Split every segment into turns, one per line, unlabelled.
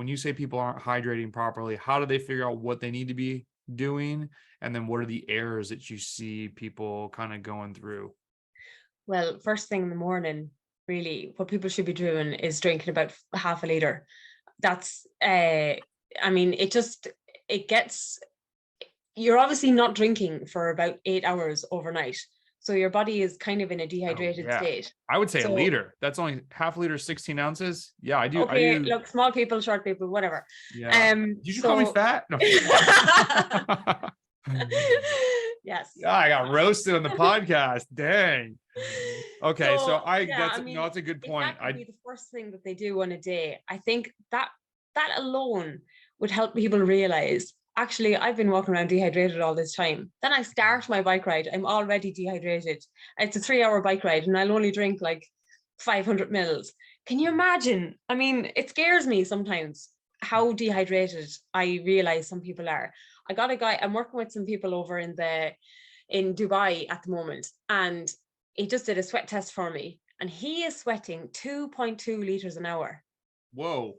when you say people aren't hydrating properly, how do they figure out what they need to be doing? And then what are the errors that you see people kind of going through?
Well, first thing in the morning, really, what people should be doing is drinking about half a liter. That's, I mean, it gets, you're obviously not drinking for about 8 hours overnight. So your body is kind of in a
Oh
dehydrated
yeah.
state.
I would say a
So,
liter. That's only half a liter, 16 ounces. Yeah, I
okay,
do.
look, small people, short people, whatever.
Yeah. Did you call me
So,
fat? No.
yes.
Yeah, I got roasted on the podcast. Dang. Okay, so
So yeah, I mean,
that's a good
if
point.
that could be the first thing that they do on a day, I think that alone would help people realize, actually, I've been walking around dehydrated all this time. Then I start my bike ride, I'm already dehydrated. It's a 3-hour bike ride, and I'll only drink like 500 mils. Can you imagine? I mean, it scares me sometimes how dehydrated I realize some people are. I got a guy, I'm working with some people over in Dubai at the moment, and he just did a sweat test for me, and he is sweating 2.2 liters an hour,
Whoa.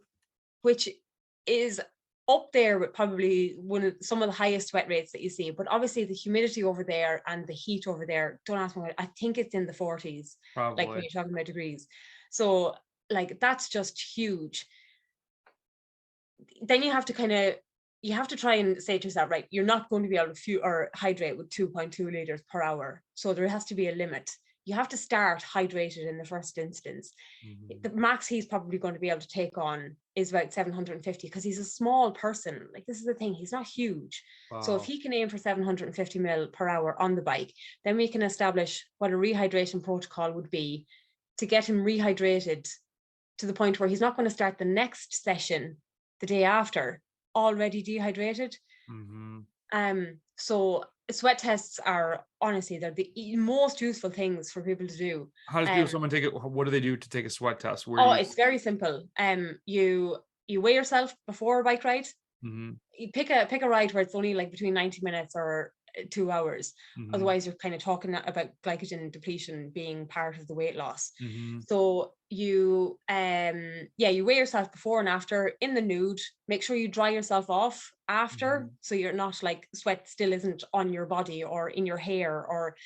which is up there with probably some of the highest sweat rates that you see. But obviously the humidity over there and the heat over there, don't ask me, I think it's in the 40s, like when
Probably.
you're talking about degrees. So like that's just huge. Then you have to try and say to yourself, right, you're not going to be able to or hydrate with 2.2 liters per hour. So there has to be a limit. You have to start hydrated in the first instance.
Mhm.
The max he's probably going to be able to take on is about 750, because he's a small person. Like, this is the thing, he's not huge. So if
Wow.
he can aim for 750 mil per hour on the bike, then we can establish what a rehydration protocol would be to get him rehydrated to the point where he's not going to start the next session the day after already dehydrated.
Hmm.
So sweat tests are, honestly, they're the most useful things for people to do.
How does
Um,
someone take it? What do they do to take a sweat test? Where do
oh,
you?
it's very simple. You weigh yourself before a bike ride.
Hmm.
You pick a ride where it's only like between 90 minutes or 2 hours.
Hmm.
Otherwise, you're kind of talking about glycogen depletion being part of the weight loss.
Hmm.
So you weigh yourself before and after in the nude. Make sure you dry yourself off after,
Hmm.
so you're not like sweat still isn't on your body or in your hair or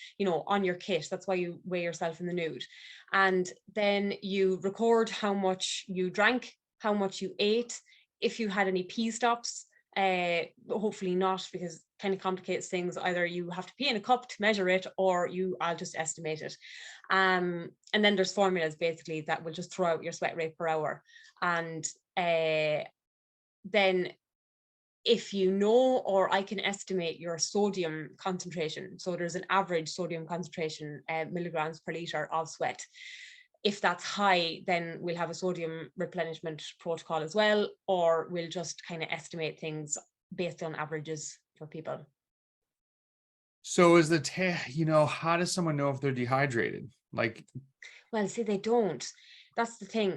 on your kit. That's why you weigh yourself in the nude. And then you record how much you drank, how much you ate, if you had any pee stops. Hopefully not, because it kind of complicates things. Either you have to pee in a cup to measure it, or I'll just estimate it. And then there's formulas basically that will just throw out your sweat rate per hour. And then if or I can estimate your sodium concentration. So there's an average sodium concentration, milligrams per liter of sweat. If that's high, then we'll have a sodium replenishment protocol as well, or we'll just kind of estimate things based on averages for people.
So how does someone know if they're dehydrated? Like,
Well, see, they don't. That's the thing.